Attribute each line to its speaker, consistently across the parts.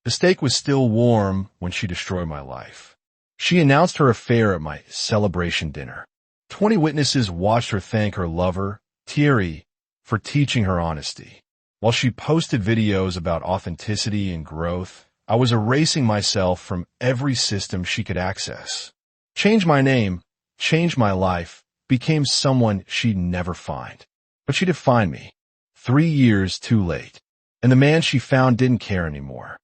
Speaker 1: The steak was still warm when she destroyed my life. She announced her affair at my celebration dinner. 20 witnesses watched her thank her lover, Thierry, for teaching her honesty. While she posted videos about authenticity and growth, I was erasing myself from every system she could access. Change my name, change my life, became someone she'd never find. But she did find me. 3 years too late. And the man she found didn't care anymore.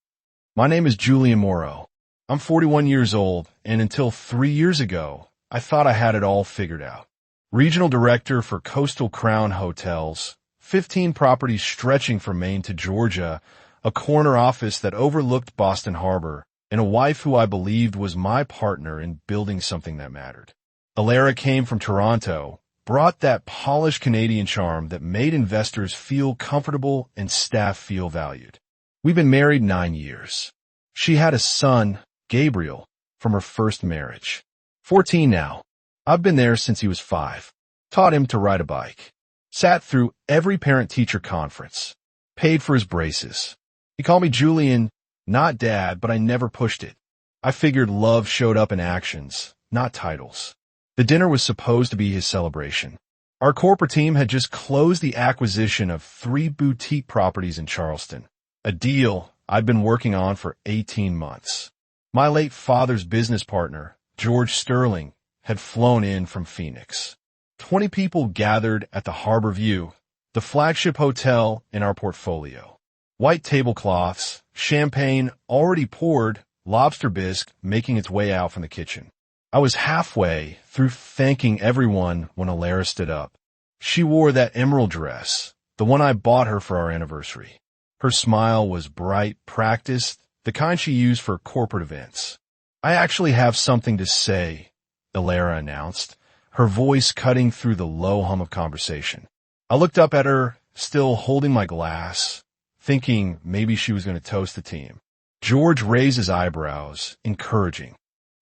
Speaker 1: My name is Julian Moreau. I'm 41 years old, and until 3 years ago, I thought I had it all figured out. Regional Director for Coastal Crown Hotels, 15 properties stretching from Maine to Georgia, a corner office that overlooked Boston Harbor, and a wife who I believed was my partner in building something that mattered. Alara came from Toronto, brought that polished Canadian charm that made investors feel comfortable and staff feel valued. We've been married 9 years. She had a son, Gabriel, from her first marriage. 14 now. I've been there since he was 5. Taught him to ride a bike. Sat through every parent-teacher conference. Paid for his braces. He called me Julian, not Dad, but I never pushed it. I figured love showed up in actions, not titles. The dinner was supposed to be his celebration. Our corporate team had just closed the acquisition of 3 boutique properties in Charleston, a deal I'd been working on for 18 months. My late father's business partner, George Sterling, had flown in from Phoenix. 20 people gathered at the Harbor View, the flagship hotel in our portfolio. White tablecloths, champagne already poured, lobster bisque making its way out from the kitchen. I was halfway through thanking everyone when Alara stood up. She wore that emerald dress, the one I bought her for our anniversary. Her smile was bright, practiced, the kind she used for corporate events. I actually have something to say, Alara announced, her voice cutting through the low hum of conversation. I looked up at her, still holding my glass, thinking maybe she was going to toast the team. George raised his eyebrows, encouraging.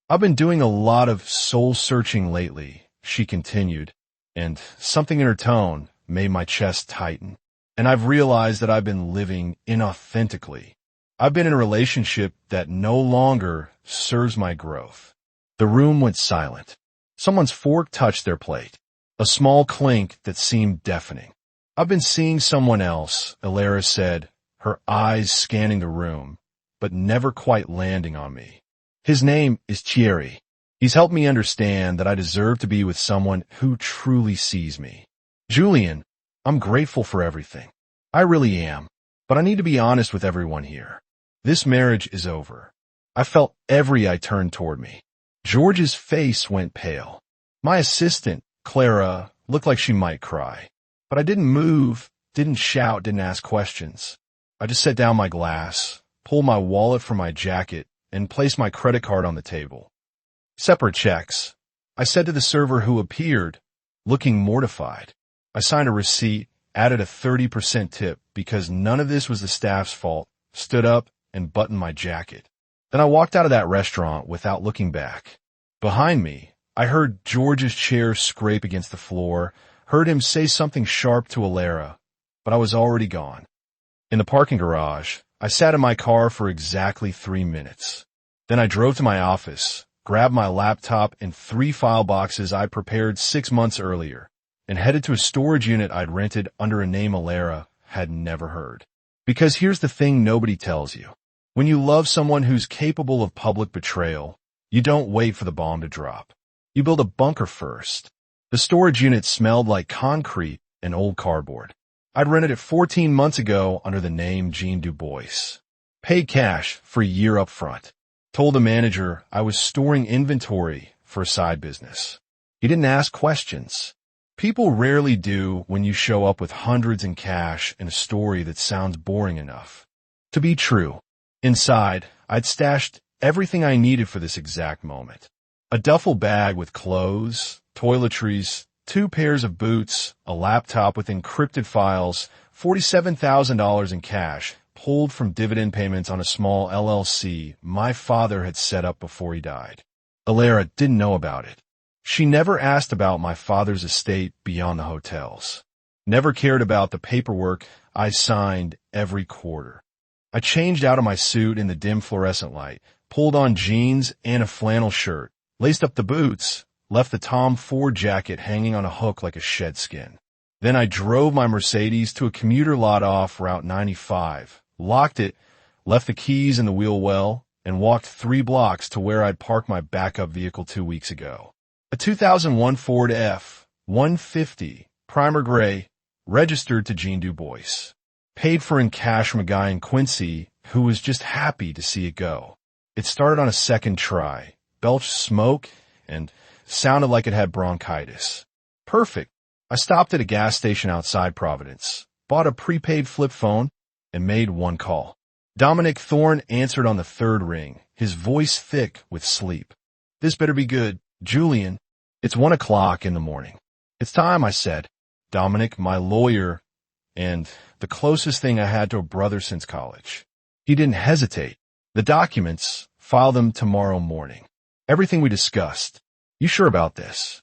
Speaker 1: I've been doing a lot of soul-searching lately, she continued, and something in her tone made my chest tighten. And I've realized that I've been living inauthentically. I've been in a relationship that no longer serves my growth. The room went silent. Someone's fork touched their plate, a small clink that seemed deafening. I've been seeing someone else, Alara said, her eyes scanning the room, but never quite landing on me. His name is Thierry. He's helped me understand that I deserve to be with someone who truly sees me. Julian, I'm grateful for everything. I really am, but I need to be honest with everyone here. This marriage is over. I felt every eye turned toward me. George's face went pale. My assistant, Clara, looked like she might cry. But I didn't move, didn't shout, didn't ask questions. I just set down my glass, pulled my wallet from my jacket, and placed my credit card on the table. Separate checks. I said to the server who appeared, looking mortified. I signed a receipt, added a 30% tip because none of this was the staff's fault, stood up, and buttoned my jacket. Then I walked out of that restaurant without looking back. Behind me, I heard George's chair scrape against the floor, heard him say something sharp to Alara, but I was already gone. In the parking garage, I sat in my car for exactly 3 minutes. Then I drove to my office, grabbed my laptop and 3 file boxes I'd prepared 6 months earlier, and headed to a storage unit I'd rented under a name Alara had never heard. Because here's the thing nobody tells you. When you love someone who's capable of public betrayal, you don't wait for the bomb to drop. You build a bunker first. The storage unit smelled like concrete and old cardboard. I'd rented it 14 months ago under the name Jean Dubois. Paid cash for a year up front. Told the manager I was storing inventory for a side business. He didn't ask questions. People rarely do when you show up with hundreds in cash and a story that sounds boring enough to be true. Inside, I'd stashed everything I needed for this exact moment. A duffel bag with clothes, toiletries, 2 pairs of boots, a laptop with encrypted files, $47,000 in cash, pulled from dividend payments on a small LLC my father had set up before he died. Alara didn't know about it. She never asked about my father's estate beyond the hotels. Never cared about the paperwork I signed every quarter. I changed out of my suit in the dim fluorescent light, pulled on jeans and a flannel shirt, laced up the boots, left the Tom Ford jacket hanging on a hook like a shed skin. Then I drove my Mercedes to a commuter lot off Route 95, locked it, left the keys in the wheel well, and walked 3 blocks to where I'd parked my backup vehicle 2 weeks ago. A 2001 Ford F-150, primer gray, registered to Jean Du Bois. Paid for in cash from a guy in Quincy who was just happy to see it go. It started on a second try, belched smoke, and sounded like it had bronchitis. Perfect. I stopped at a gas station outside Providence, bought a prepaid flip phone, and made 1 call. Dominic Thorne answered on the 3rd ring, his voice thick with sleep. "This better be good. Julian." "It's 1 o'clock in the morning." "It's time," I said. Dominic, my lawyer, and the closest thing I had to a brother since college. He didn't hesitate. "The documents, file them tomorrow morning. Everything we discussed. You sure about this?"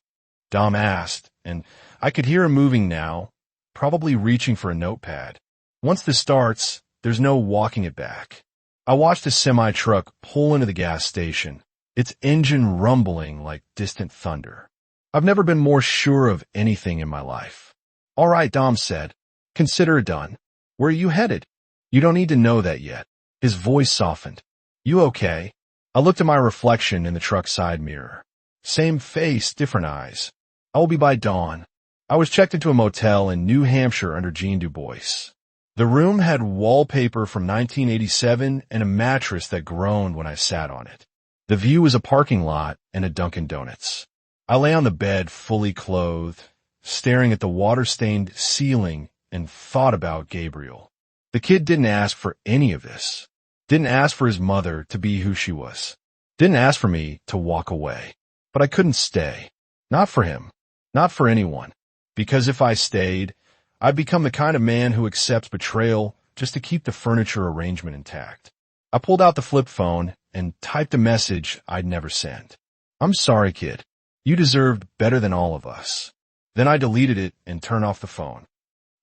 Speaker 1: Dom asked, and I could hear him moving now, probably reaching for a notepad. Once this starts, there's no walking it back. I watched a semi-truck pull into the gas station, its engine rumbling like distant thunder. I've never been more sure of anything in my life. "All right," Dom said. "Consider it done. Where are you headed?" "You don't need to know that yet." His voice softened. "You okay?" I looked at my reflection in the truck's side mirror. Same face, different eyes. "I will be by dawn." I was checked into a motel in New Hampshire under Jean Du Bois. The room had wallpaper from 1987 and a mattress that groaned when I sat on it. The view was a parking lot and a Dunkin' Donuts. I lay on the bed fully clothed, staring at the water-stained ceiling and thought about Gabriel. The kid didn't ask for any of this. Didn't ask for his mother to be who she was. Didn't ask for me to walk away. But I couldn't stay. Not for him. Not for anyone. Because if I stayed, I'd become the kind of man who accepts betrayal just to keep the furniture arrangement intact. I pulled out the flip phone and typed a message I'd never sent. "I'm sorry, kid. You deserved better than all of us." Then I deleted it and turned off the phone.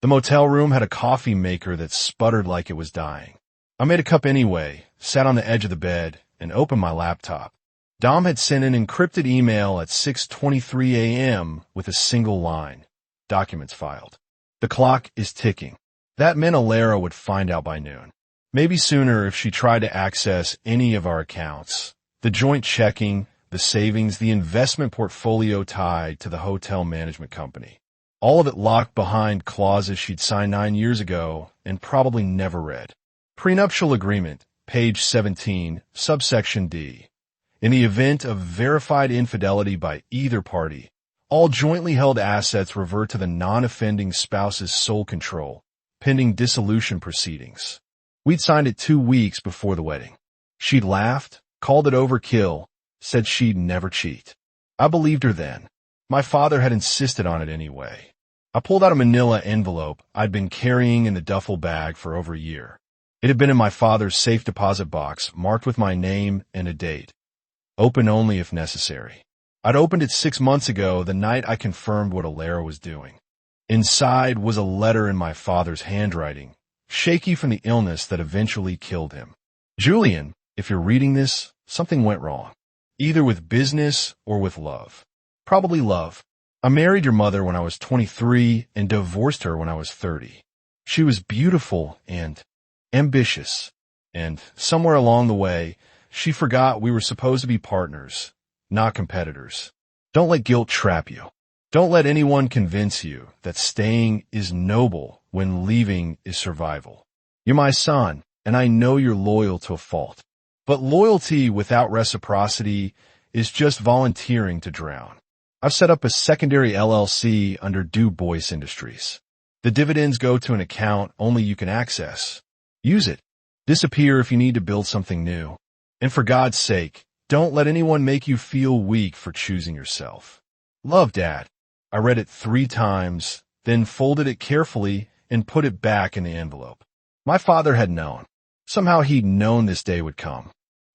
Speaker 1: The motel room had a coffee maker that sputtered like it was dying. I made a cup anyway, sat on the edge of the bed, and opened my laptop. Dom had sent an encrypted email at 6:23 a.m. with a single line. "Documents filed." The clock is ticking. That meant Alara would find out by noon. Maybe sooner if she tried to access any of our accounts. The joint checking, the savings, the investment portfolio tied to the hotel management company. All of it locked behind clauses she'd signed 9 years ago and probably never read. Prenuptial agreement, page 17, subsection D. In the event of verified infidelity by either party, all jointly held assets revert to the non-offending spouse's sole control, pending dissolution proceedings. We'd signed it 2 weeks before the wedding. She'd laughed, called it overkill, said she'd never cheat. I believed her then. My father had insisted on it anyway. I pulled out a manila envelope I'd been carrying in the duffel bag for over a year. It had been in my father's safe deposit box, marked with my name and a date. Open only if necessary. I'd opened it 6 months ago, the night I confirmed what Alara was doing. Inside was a letter in my father's handwriting, shaky from the illness that eventually killed him. "Julian, if you're reading this, something went wrong. Either with business or with love. Probably love. I married your mother when I was 23 and divorced her when I was 30. She was beautiful and ambitious. And somewhere along the way, she forgot we were supposed to be partners, not competitors. Don't let guilt trap you. Don't let anyone convince you that staying is noble when leaving is survival. You're my son, and I know you're loyal to a fault. But loyalty without reciprocity is just volunteering to drown. I've set up a secondary LLC under Du Bois Industries. The dividends go to an account only you can access. Use it. Disappear if you need to build something new. And for God's sake, don't let anyone make you feel weak for choosing yourself. Love, Dad." I read it 3 times, then folded it carefully and put it back in the envelope. My father had known. Somehow he'd known this day would come.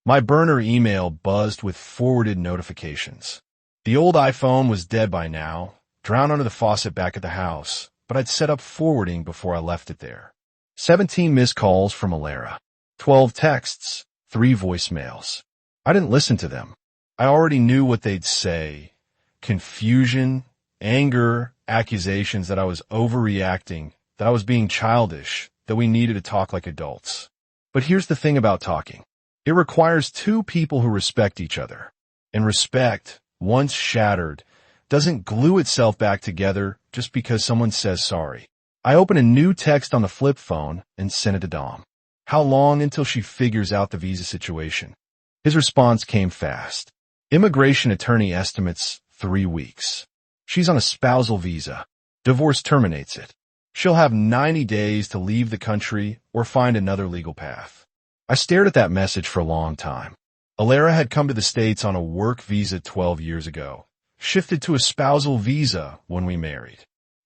Speaker 1: My burner email buzzed with forwarded notifications. The old iPhone was dead by now, drowned under the faucet back at the house, but I'd set up forwarding before I left it there. 17 missed calls from Alara. 12 texts, 3 voicemails. I didn't listen to them. I already knew what they'd say. Confusion, anger, accusations that I was overreacting, that I was being childish, that we needed to talk like adults. But here's the thing about talking. It requires 2 people who respect each other. And respect, once shattered, doesn't glue itself back together just because someone says sorry. I opened a new text on the flip phone and sent it to Dom. How long until she figures out the visa situation? His response came fast. Immigration attorney estimates 3 weeks. She's on a spousal visa. Divorce terminates it. She'll have 90 days to leave the country or find another legal path. I stared at that message for a long time. Alara had come to the States on a work visa 12 years ago, shifted to a spousal visa when we married.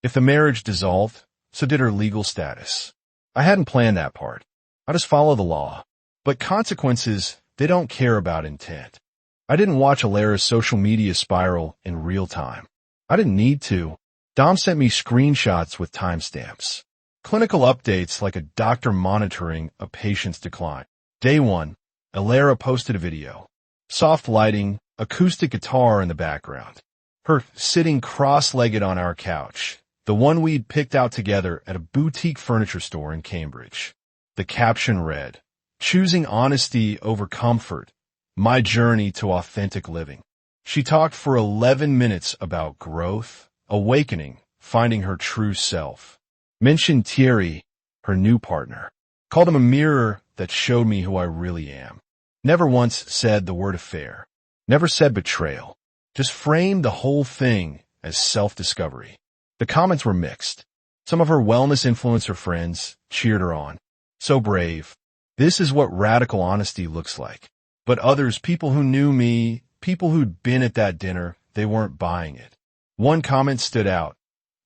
Speaker 1: If the marriage dissolved, so did her legal status. I hadn't planned that part. I just follow the law. But consequences, they don't care about intent. I didn't watch Alara's social media spiral in real time. I didn't need to. Dom sent me screenshots with timestamps. Clinical updates like a doctor monitoring a patient's decline. Day 1, Alara posted a video. Soft lighting, acoustic guitar in the background. Her sitting cross-legged on our couch, the one we'd picked out together at a boutique furniture store in Cambridge. The caption read, "Choosing honesty over comfort, my journey to authentic living." She talked for 11 minutes about growth, awakening, finding her true self. Mentioned Thierry, her new partner. Called him a mirror that showed me who I really am. Never once said the word affair. Never said betrayal. Just framed the whole thing as self-discovery. The comments were mixed. Some of her wellness influencer friends cheered her on. So brave. This is what radical honesty looks like. But others, people who knew me, people who'd been at that dinner, they weren't buying it. One comment stood out.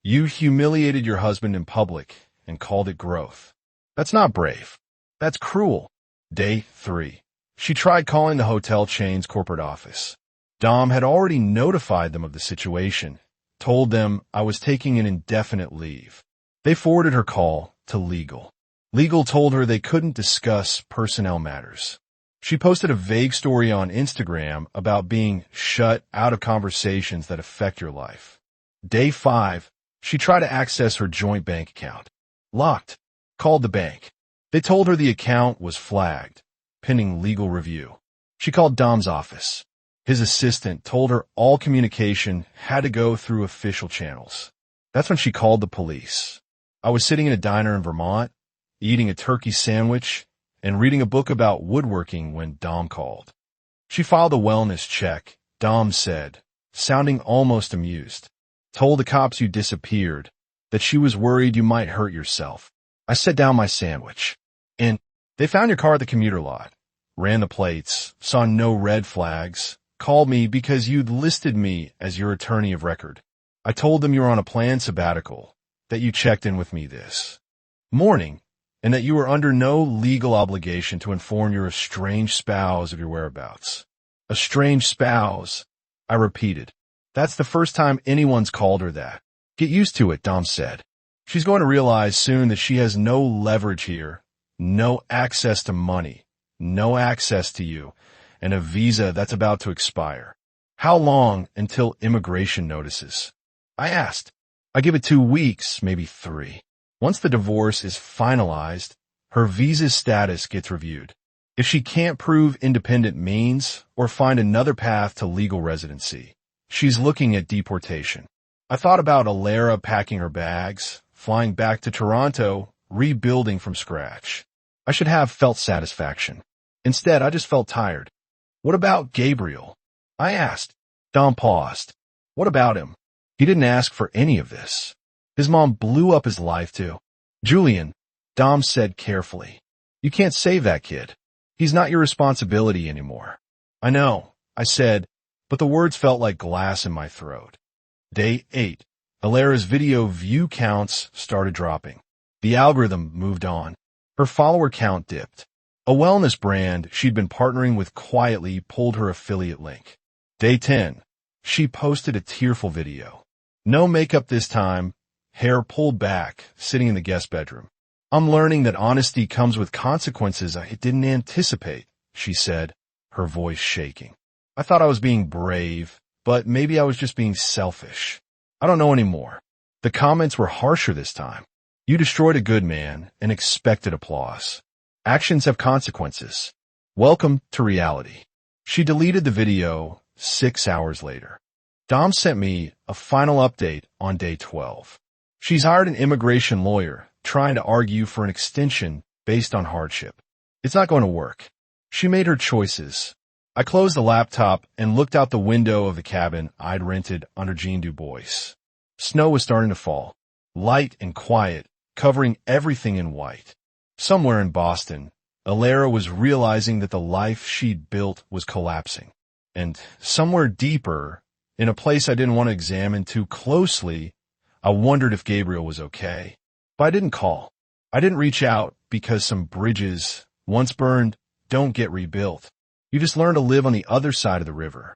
Speaker 1: "You humiliated your husband in public and called it growth." That's not brave. That's cruel. Day 3. She tried calling the hotel chain's corporate office. Dom had already notified them of the situation, told them I was taking an indefinite leave. They forwarded her call to legal. Legal told her they couldn't discuss personnel matters. She posted a vague story on Instagram about being shut out of conversations that affect your life. Day 5, she tried to access her joint bank account. Locked. Called the bank. They told her the account was flagged, pending legal review. She called Dom's office. His assistant told her all communication had to go through official channels. That's when she called the police. I was sitting in a diner in Vermont, eating a turkey sandwich, and reading a book about woodworking when Dom called. She filed a wellness check, Dom said, sounding almost amused. Told the cops you disappeared, that she was worried you might hurt yourself. I set down my sandwich. And they found your car at the commuter lot. Ran the plates, saw no red flags, called me because you'd listed me as your attorney of record. I told them you were on a planned sabbatical, that you checked in with me this morning, and that you were under no legal obligation to inform your estranged spouse of your whereabouts. Estranged spouse, I repeated. That's the first time anyone's called her that. Get used to it, Dom said. She's going to realize soon that she has no leverage here, no access to money, no access to you, and a visa that's about to expire. How long until immigration notices? I asked. I give it 2 weeks, maybe 3. Once the divorce is finalized, her visa status gets reviewed. If she can't prove independent means or find another path to legal residency, she's looking at deportation. I thought about Alara packing her bags, flying back to Toronto, rebuilding from scratch. I should have felt satisfaction. Instead, I just felt tired. What about Gabriel? I asked. Dom paused. What about him? He didn't ask for any of this. His mom blew up his life too. Julian, Dom said carefully. You can't save that kid. He's not your responsibility anymore. I know, I said, but the words felt like glass in my throat. Day 8. Alara's video view counts started dropping. The algorithm moved on. Her follower count dipped. A wellness brand she'd been partnering with quietly pulled her affiliate link. Day 10. She posted a tearful video. No makeup this time, hair pulled back, sitting in the guest bedroom. I'm learning that honesty comes with consequences I didn't anticipate, she said, her voice shaking. I thought I was being brave, but maybe I was just being selfish. I don't know anymore. The comments were harsher this time. You destroyed a good man and expected applause. Actions have consequences. Welcome to reality. She deleted the video 6 hours later. Dom sent me a final update on day 12. She's hired an immigration lawyer trying to argue for an extension based on hardship. It's not going to work. She made her choices. I closed the laptop and looked out the window of the cabin I'd rented under Jean Du Bois. Snow was starting to fall, light and quiet, covering everything in white. Somewhere in Boston, Alara was realizing that the life she'd built was collapsing. And somewhere deeper, in a place I didn't want to examine too closely, I wondered if Gabriel was okay. But I didn't call. I didn't reach out because some bridges, once burned, don't get rebuilt. You just learn to live on the other side of the river.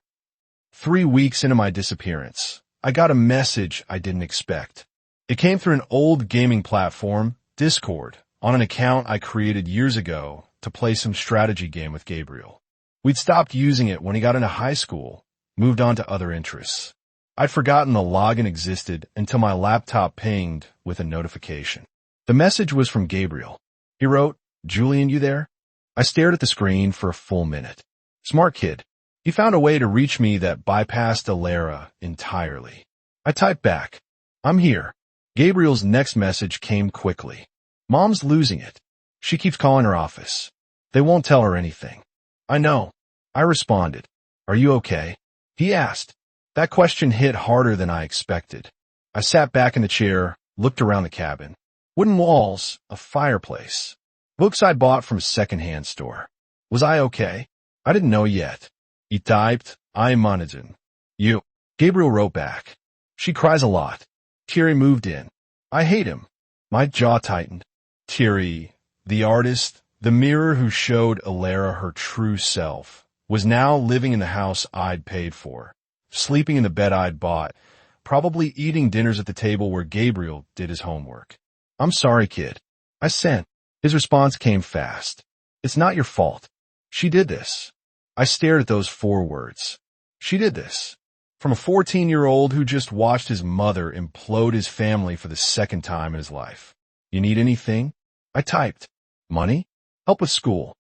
Speaker 1: 3 weeks into my disappearance, I got a message I didn't expect. It came through an old gaming platform, Discord, on an account I created years ago to play some strategy game with Gabriel. We'd stopped using it when he got into high school, moved on to other interests. I'd forgotten the login existed until my laptop pinged with a notification. The message was from Gabriel. He wrote, "Julian, you there?" I stared at the screen for a full minute. Smart kid. He found a way to reach me that bypassed Alara entirely. I typed back, "I'm here." Gabriel's next message came quickly. "Mom's losing it. She keeps calling her office. They won't tell her anything." "I know." I responded. "Are you okay?" He asked. That question hit harder than I expected. I sat back in the chair, looked around the cabin. Wooden walls, a fireplace. Books I'd bought from a second-hand store. Was I okay? I didn't know yet. He typed, "I'm Monaghan." "You." Gabriel wrote back. "She cries a lot." Thierry moved in. "I hate him." My jaw tightened. Thierry, the artist, the mirror who showed Alara her true self, was now living in the house I'd paid for, sleeping in the bed I'd bought, probably eating dinners at the table where Gabriel did his homework. "I'm sorry, kid." I sent. His response came fast. "It's not your fault. She did this." I stared at those 4 words. She did this. From a 14-year-old who just watched his mother implode his family for the second time in his life. "You need anything?" I typed. "Money? Help with school."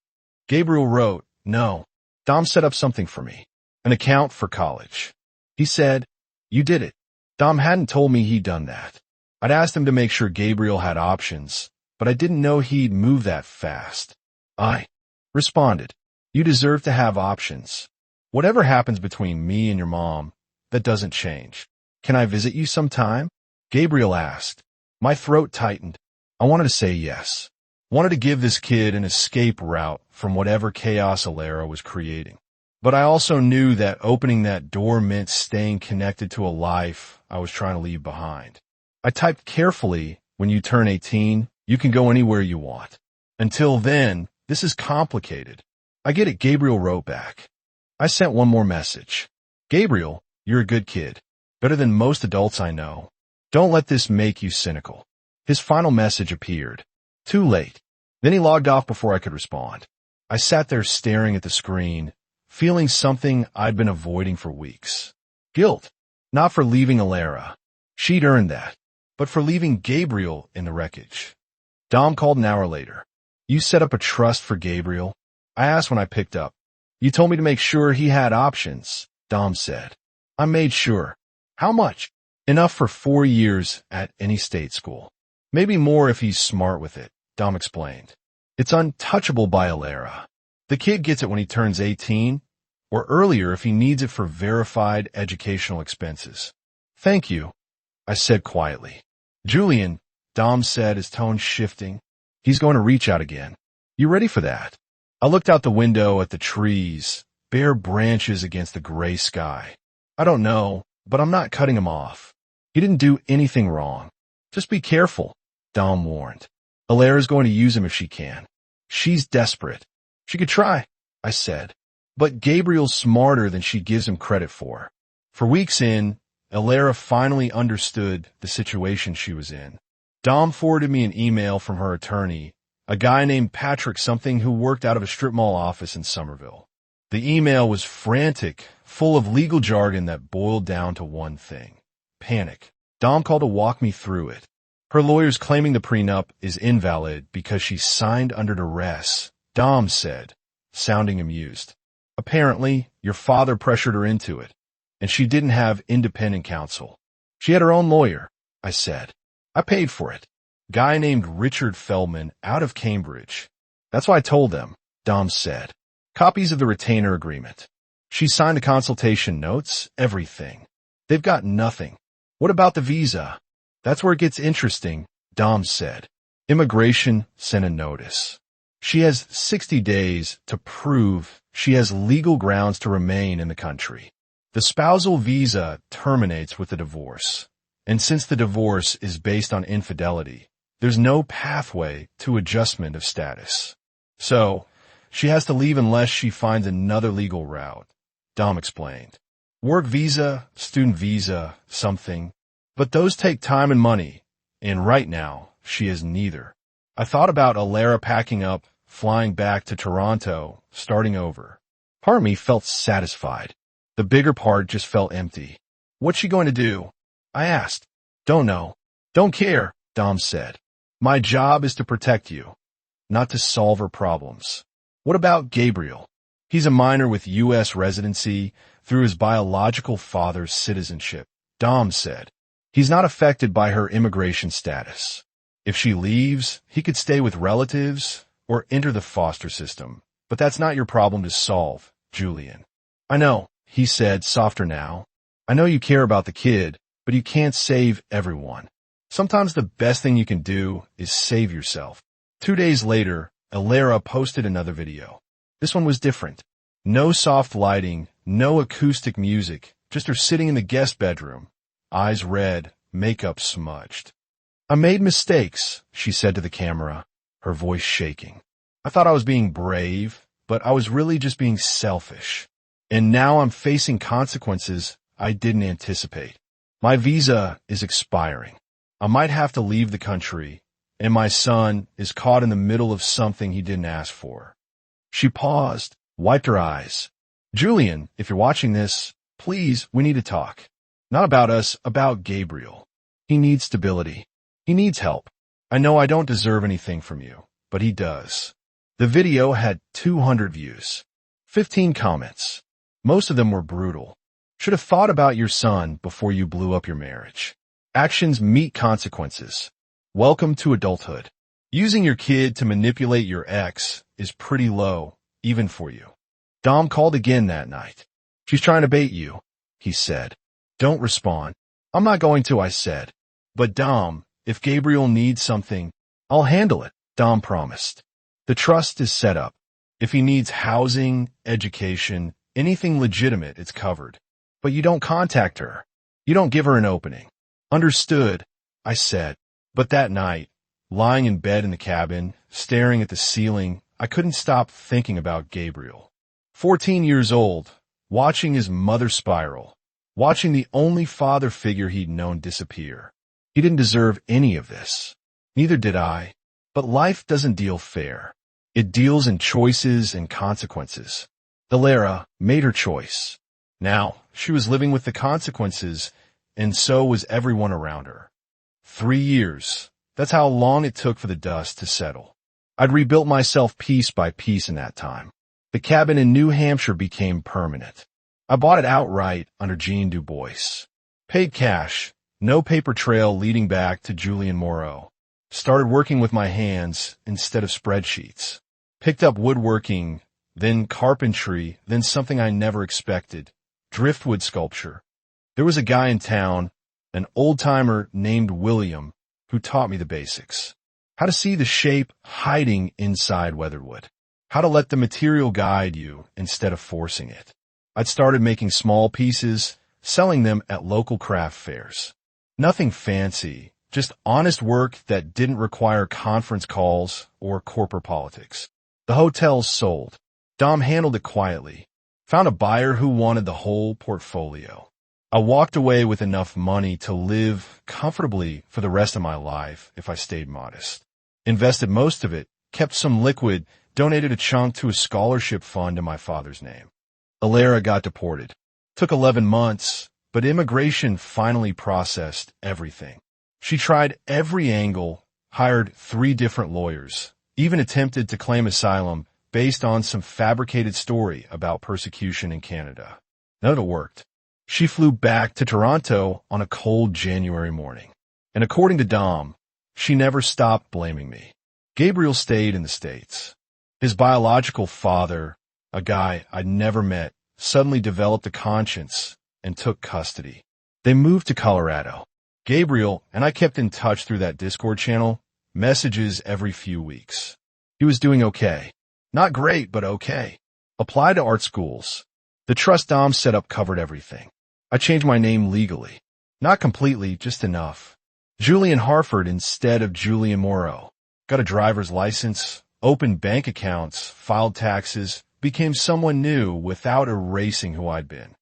Speaker 1: Gabriel wrote, "No. Dom set up something for me. An account for college." He said, "You did it." Dom hadn't told me he'd done that. I'd asked him to make sure Gabriel had options, but I didn't know he'd move that fast. I responded, "You deserve to have options. Whatever happens between me and your mom, that doesn't change. Can I visit you sometime?" Gabriel asked. My throat tightened. I wanted to say yes. Wanted to give this kid an escape route from whatever chaos Alara was creating. But I also knew that opening that door meant staying connected to a life I was trying to leave behind. I typed carefully, "When you turn 18, you can go anywhere you want. Until then, this is complicated." "I get it," Gabriel wrote back. I sent one more message. "Gabriel, you're a good kid. Better than most adults I know. Don't let this make you cynical." His final message appeared. Too late. Then he logged off before I could respond. I sat there staring at the screen, feeling something I'd been avoiding for weeks. Guilt. Not for leaving Alara. She'd earned that. But for leaving Gabriel in the wreckage. Dom called an hour later. "You set up a trust for Gabriel?" I asked when I picked up. "You told me to make sure he had options," Dom said. "I made sure." "How much?" "Enough for 4 years at any state school. Maybe more if he's smart with it," Dom explained. "It's untouchable by Alara. The kid gets it when he turns 18, or earlier if he needs it for verified educational expenses." "Thank you," I said quietly. "Julian," Dom said, his tone shifting. "He's going to reach out again. You ready for that?" I looked out the window at the trees, bare branches against the gray sky. "I don't know, but I'm not cutting him off. He didn't do anything wrong. Just be careful," Dom warned. "Alara's going to use him if she can. She's desperate." "She could try," I said. "But Gabriel's smarter than she gives him credit for." For weeks in, Alara finally understood the situation she was in. Dom forwarded me an email from her attorney, a guy named Patrick something who worked out of a strip mall office in Somerville. The email was frantic, full of legal jargon that boiled down to one thing: panic. Dom called to walk me through it. Her lawyer's claiming the prenup is invalid because she signed under duress, Dom said, sounding amused. Apparently, your father pressured her into it, and she didn't have independent counsel. She had her own lawyer, I said. I paid for it. Guy named Richard Feldman out of Cambridge. That's why I told them, Dom said. Copies of the retainer agreement. She signed the consultation notes, everything. They've got nothing. What about the visa? That's where it gets interesting, Dom said. Immigration sent a notice. She has 60 days to prove she has legal grounds to remain in the country. The spousal visa terminates with the divorce. And since the divorce is based on infidelity, there's no pathway to adjustment of status. So, she has to leave unless she finds another legal route, Dom explained. Work visa, student visa, something. But those take time and money, and right now, she has neither. I thought about Alara packing up, flying back to Toronto, starting over. Part of me felt satisfied. The bigger part just felt empty. What's she going to do? I asked. Don't know. Don't care, Dom said. My job is to protect you, not to solve her problems. What about Gabriel? He's a minor with U.S. residency through his biological father's citizenship, Dom said. He's not affected by her immigration status. If she leaves, he could stay with relatives or enter the foster system. But that's not your problem to solve, Julian. I know, he said, softer now. I know you care about the kid, but you can't save everyone. Sometimes the best thing you can do is save yourself. 2 days later, Alara posted another video. This one was different. No soft lighting, no acoustic music, just her sitting in the guest bedroom. Eyes red, makeup smudged. I made mistakes, she said to the camera, her voice shaking. I thought I was being brave, but I was really just being selfish. And now I'm facing consequences I didn't anticipate. My visa is expiring. I might have to leave the country, and my son is caught in the middle of something he didn't ask for. She paused, wiped her eyes. Julian, if you're watching this, please, we need to talk. Not about us, about Gabriel. He needs stability. He needs help. I know I don't deserve anything from you, but he does. The video had 200 views, 15 comments. Most of them were brutal. Should have thought about your son before you blew up your marriage. Actions meet consequences. Welcome to adulthood. Using your kid to manipulate your ex is pretty low, even for you. Dom called again that night. She's trying to bait you, he said. Don't respond. I'm not going to, I said. But Dom, if Gabriel needs something, I'll handle it, Dom promised. The trust is set up. If he needs housing, education, anything legitimate, it's covered. But you don't contact her. You don't give her an opening. Understood, I said. But that night, lying in bed in the cabin, staring at the ceiling, I couldn't stop thinking about Gabriel. 14 years old, watching his mother spiral, watching the only father figure he'd known disappear. He didn't deserve any of this. Neither did I. But life doesn't deal fair. It deals in choices and consequences. Alara made her choice. Now, she was living with the consequences, and so was everyone around her. 3 years. That's how long it took for the dust to settle. I'd rebuilt myself piece by piece in that time. The cabin in New Hampshire became permanent. I bought it outright under Jean Du Bois. Paid cash, no paper trail leading back to Julian Moreau. Started working with my hands instead of spreadsheets. Picked up woodworking, then carpentry, then something I never expected, driftwood sculpture. There was a guy in town, an old-timer named William, who taught me the basics. How to see the shape hiding inside weatherwood. How to let the material guide you instead of forcing it. I'd started making small pieces, selling them at local craft fairs. Nothing fancy, just honest work that didn't require conference calls or corporate politics. The hotels sold. Dom handled it quietly. Found a buyer who wanted the whole portfolio. I walked away with enough money to live comfortably for the rest of my life if I stayed modest. Invested most of it, kept some liquid, donated a chunk to a scholarship fund in my father's name. Alara got deported. Took 11 months, but immigration finally processed everything. She tried every angle, hired 3 different lawyers, even attempted to claim asylum based on some fabricated story about persecution in Canada. None of it worked. She flew back to Toronto on a cold January morning. And according to Dom, she never stopped blaming me. Gabriel stayed in the States. His biological father, a guy I'd never met, suddenly developed a conscience and took custody. They moved to Colorado. Gabriel and I kept in touch through that Discord channel, messages every few weeks. He was doing okay. Not great, but okay. Applied to art schools. The trust Dom set up covered everything. I changed my name legally. Not completely, just enough. Julian Harford instead of Julian Morrow. Got a driver's license, opened bank accounts, filed taxes, became someone new without erasing who I'd been.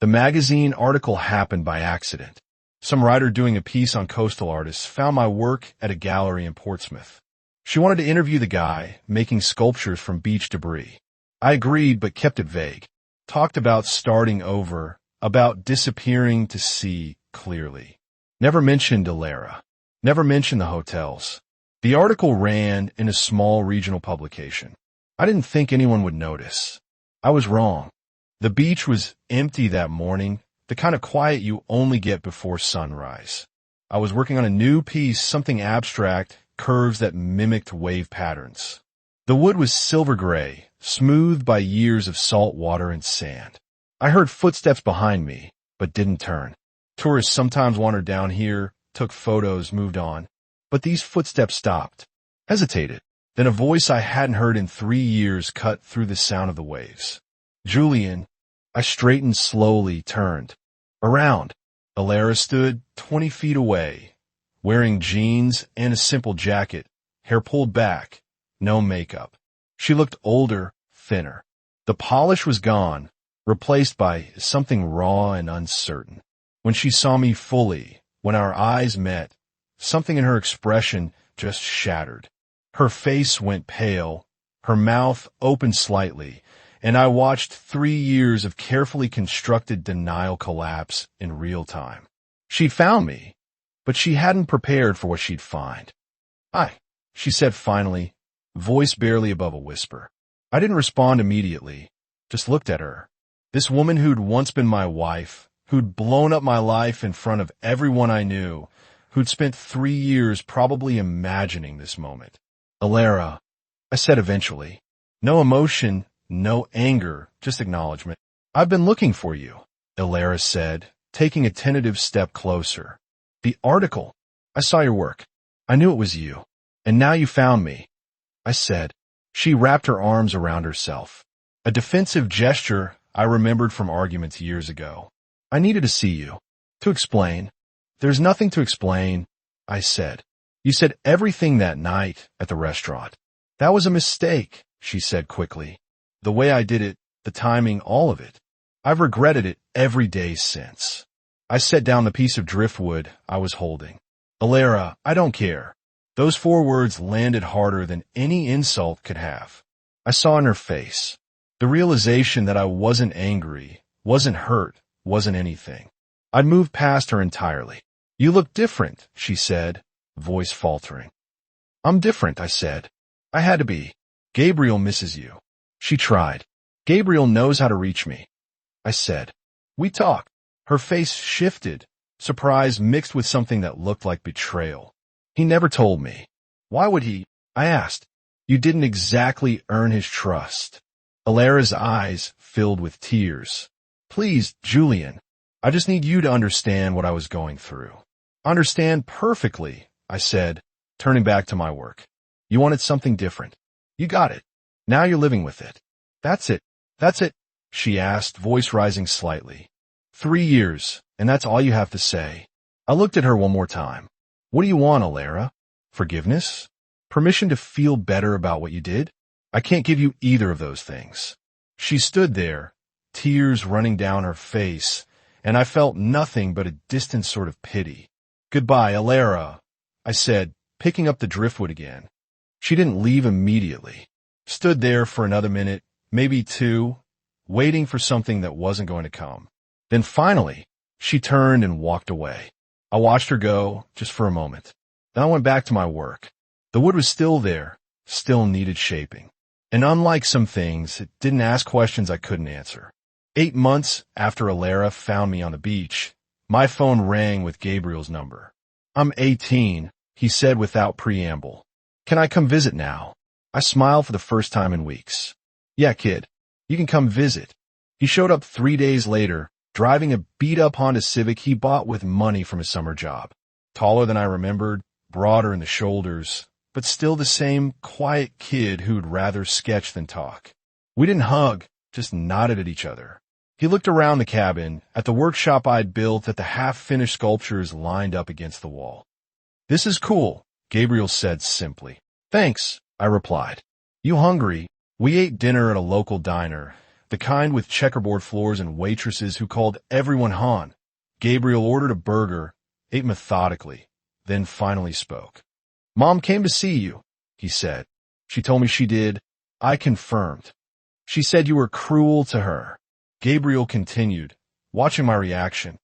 Speaker 1: The magazine article happened by accident. Some writer doing a piece on coastal artists found my work at a gallery in Portsmouth. She wanted to interview the guy making sculptures from beach debris. I agreed but kept it vague. Talked about starting over, about disappearing to see clearly. Never mentioned Alara. Never mentioned the hotels. The article ran in a small regional publication. I didn't think anyone would notice. I was wrong. The beach was empty that morning, the kind of quiet you only get before sunrise. I was working on a new piece, something abstract, curves that mimicked wave patterns. The wood was silver gray, smoothed by years of salt water and sand. I heard footsteps behind me, but didn't turn. Tourists sometimes wandered down here, took photos, moved on. But these footsteps stopped, hesitated. Then a voice I hadn't heard in 3 years cut through the sound of the waves. Julian. I straightened slowly, turned. Around. Alara stood 20 feet away, wearing jeans and a simple jacket, hair pulled back, no makeup. She looked older, thinner. The polish was gone, replaced by something raw and uncertain. When she saw me fully, when our eyes met, something in her expression just shattered. Her face went pale, her mouth opened slightly, and I watched 3 years of carefully constructed denial collapse in real time. She'd found me, but she hadn't prepared for what she'd find. "Hi," she said finally, voice barely above a whisper. I didn't respond immediately, just looked at her. This woman who'd once been my wife, who'd blown up my life in front of everyone I knew, who'd spent 3 years probably imagining this moment. "Alara," I said eventually. No emotion, no anger, just acknowledgement. "I've been looking for you," Alara said, taking a tentative step closer. "The article. I saw your work. I knew it was you. And now you found me," I said. She wrapped her arms around herself. A defensive gesture I remembered from arguments years ago. "I needed to see you. To explain." "There's nothing to explain," I said. "You said everything that night at the restaurant." "That was a mistake," she said quickly. "The way I did it, the timing, all of it. I've regretted it every day since." I set down the piece of driftwood I was holding. "Alara, I don't care." Those 4 words landed harder than any insult could have. I saw in her face the realization that I wasn't angry, wasn't hurt, wasn't anything. I'd moved past her entirely. "You look different," she said, voice faltering. "I'm different," I said. "I had to be. Gabriel misses you." She tried. "Gabriel knows how to reach me," I said. We talked. Her face shifted, surprise mixed with something that looked like betrayal. "He never told me." "Why would he?" I asked. "You didn't exactly earn his trust." Alara's eyes filled with tears. "Please, Julian, I just need you to understand what I was going through." "Understand perfectly," I said, turning back to my work. "You wanted something different. You got it. Now you're living with it." That's it, she asked, voice rising slightly. 3 years, and that's all you have to say." I looked at her one more time. "What do you want, Alara? Forgiveness? Permission to feel better about what you did? I can't give you either of those things." She stood there, tears running down her face, and I felt nothing but a distant sort of pity. "Goodbye, Alara," I said, picking up the driftwood again. She didn't leave immediately. Stood there for another minute, maybe two, waiting for something that wasn't going to come. Then finally, she turned and walked away. I watched her go, just for a moment. Then I went back to my work. The wood was still there, still needed shaping. And unlike some things, it didn't ask questions I couldn't answer. 8 months after Alara found me on the beach, my phone rang with Gabriel's number. "I'm 18, he said without preamble. "Can I come visit now?" I smiled for the first time in weeks. "Yeah, kid, you can come visit." He showed up 3 days later, driving a beat-up Honda Civic he bought with money from his summer job. Taller than I remembered, broader in the shoulders, but still the same quiet kid who'd rather sketch than talk. We didn't hug, just nodded at each other. He looked around the cabin, at the workshop I'd built, at the half-finished sculptures lined up against the wall. "This is cool," Gabriel said simply. "Thanks," I replied. "You hungry?" We ate dinner at a local diner, the kind with checkerboard floors and waitresses who called everyone Han. Gabriel ordered a burger, ate methodically, then finally spoke. "Mom came to see you," he said. "She told me she did." I confirmed. "She said you were cruel to her." Gabriel continued, watching my reaction.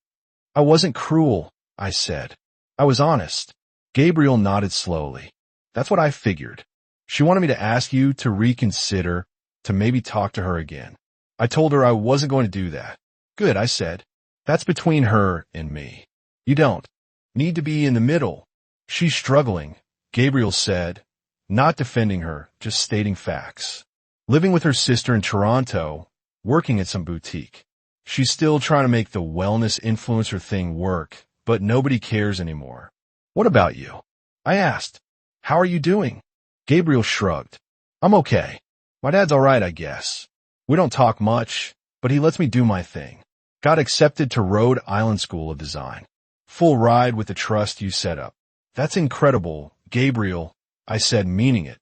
Speaker 1: "I wasn't cruel," I said. "I was honest." Gabriel nodded slowly. "That's what I figured. She wanted me to ask you to reconsider, to maybe talk to her again." I told her I wasn't going to do that. "Good," I said. "That's between her and me. You don't need to be in the middle." "She's struggling," Gabriel said, not defending her, just stating facts. "Living with her sister in Toronto, working at some boutique. She's still trying to make the wellness influencer thing work, but nobody cares anymore." "What about you?" I asked. "How are you doing?" Gabriel shrugged. "I'm okay. My dad's all right, I guess. We don't talk much, but he lets me do my thing. Got accepted to Rhode Island School of Design. Full ride with the trust you set up." "That's incredible, Gabriel," I said, meaning it.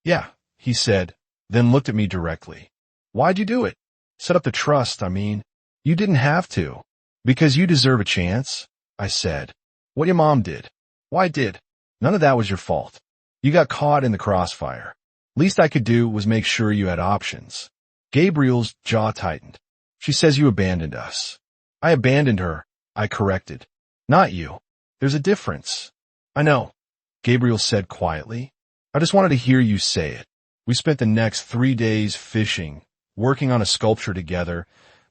Speaker 1: "Yeah," he said, then looked at me directly. "Why'd you do it?" "Set up the trust, I mean." "You didn't have to." "Because you deserve a chance," I said. "What your mom did." "Why did?" "None of that was your fault. You got caught in the crossfire. Least I could do was make sure you had options." Gabriel's jaw tightened. "She says you abandoned us." "I abandoned her," I corrected. "Not you. There's a difference." "I know," Gabriel said quietly. "I just wanted to hear you say it." We spent the next 3 days fishing, working on a sculpture together,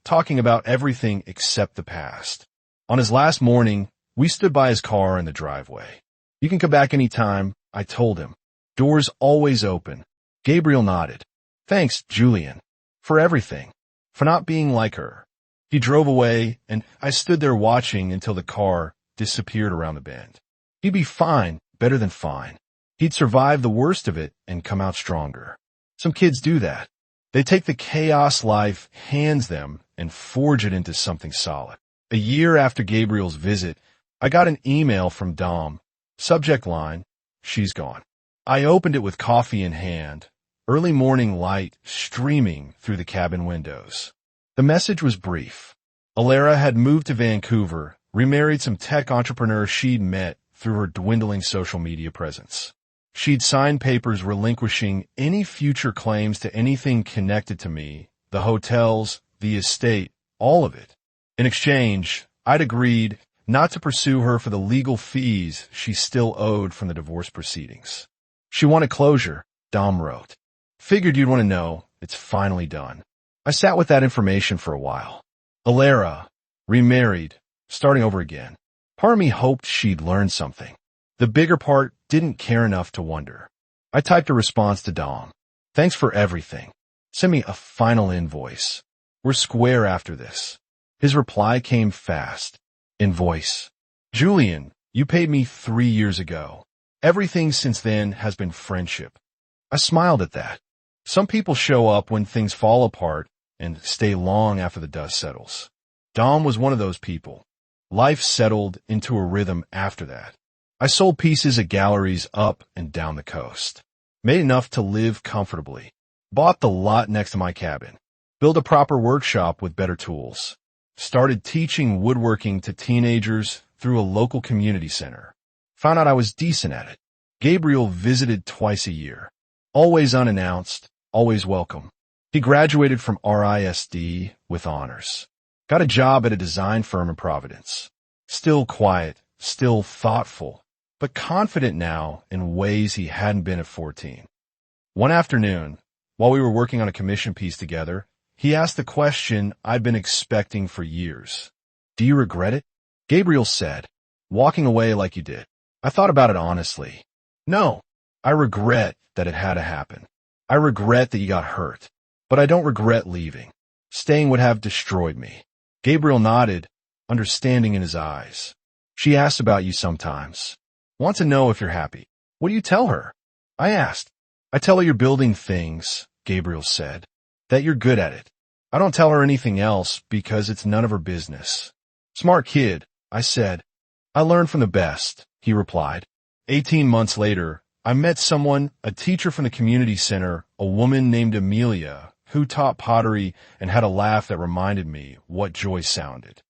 Speaker 1: talking about everything except the past. On his last morning, we stood by his car in the driveway. "You can come back any time," I told him. "Doors always open." Gabriel nodded. "Thanks, Julian, for everything, for not being like her." He drove away, and I stood there watching until the car disappeared around the bend. He'd be fine, better than fine. He'd survive the worst of it and come out stronger. Some kids do that. They take the chaos life hands them and forge it into something solid. A year after Gabriel's visit, I got an email from Dom. Subject line, "She's gone." I opened it with coffee in hand, early morning light streaming through the cabin windows. The message was brief. Alara had moved to Vancouver, remarried some tech entrepreneur she'd met through her dwindling social media presence. She'd signed papers relinquishing any future claims to anything connected to me, the hotels, the estate, all of it. In exchange, I'd agreed not to pursue her for the legal fees she still owed from the divorce proceedings. "She wanted closure," Dom wrote. "Figured you'd want to know. It's finally done." I sat with that information for a while. Alara, remarried, starting over again. Part of me hoped she'd learn something. The bigger part didn't care enough to wonder. I typed a response to Dom. "Thanks for everything. Send me a final invoice. We're square after this." His reply came fast. "Invoice. Julian, you paid me 3 years ago. Everything since then has been friendship." I smiled at that. Some people show up when things fall apart and stay long after the dust settles. Dom was one of those people. Life settled into a rhythm after that. I sold pieces at galleries up and down the coast. Made enough to live comfortably. Bought the lot next to my cabin. Built a proper workshop with better tools. Started teaching woodworking to teenagers through a local community center. Found out I was decent at it. Gabriel visited twice a year. Always unannounced, always welcome. He graduated from RISD with honors. Got a job at a design firm in Providence. Still quiet, still thoughtful, but confident now in ways he hadn't been at 14. One afternoon, while we were working on a commission piece together, he asked the question I'd been expecting for years. "Do you regret it?" Gabriel said, "Walking away like you did. I thought about it honestly. No, I regret that it had to happen. I regret that you got hurt, but I don't regret leaving. Staying would have destroyed me." Gabriel nodded, understanding in his eyes. "She asks about you sometimes. Want to know if you're happy. What do you tell her?" I asked. "I tell her you're building things," Gabriel said, "that you're good at it. I don't tell her anything else because it's none of her business." "Smart kid," I said. "I learned from the best," he replied. 18 months later, I met someone, a teacher from the community center, a woman named Amelia, who taught pottery and had a laugh that reminded me what joy sounded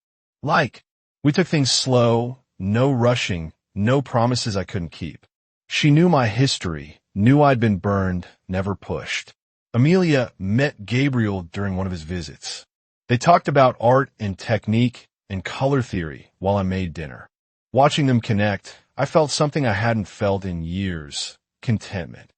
Speaker 1: like. We took things slow, no rushing, no promises I couldn't keep. She knew my history, knew I'd been burned, never pushed. Amelia met Gabriel during one of his visits. They talked about art and technique and color theory while I made dinner. Watching them connect, I felt something I hadn't felt in years, contentment.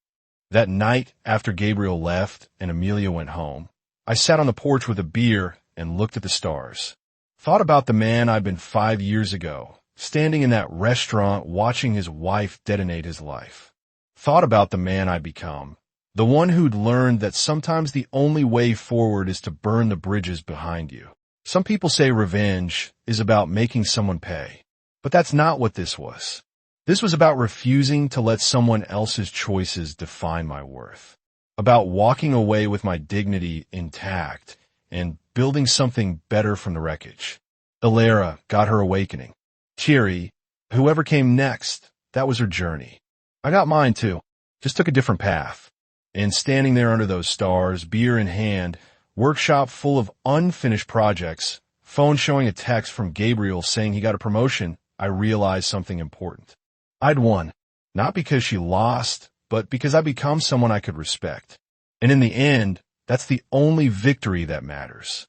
Speaker 1: That night after Gabriel left and Amelia went home, I sat on the porch with a beer and looked at the stars. Thought about the man I'd been 5 years ago, standing in that restaurant watching his wife detonate his life. Thought about the man I'd become, the one who'd learned that sometimes the only way forward is to burn the bridges behind you. Some people say revenge is about making someone pay, but that's not what this was. This was about refusing to let someone else's choices define my worth. About walking away with my dignity intact and building something better from the wreckage. Ilera got her awakening. Thierry, whoever came next, that was her journey. I got mine too, just took a different path. And standing there under those stars, beer in hand, workshop full of unfinished projects, phone showing a text from Gabriel saying he got a promotion, I realized something important. I'd won, not because she lost, but because I'd become someone I could respect. And in the end, that's the only victory that matters.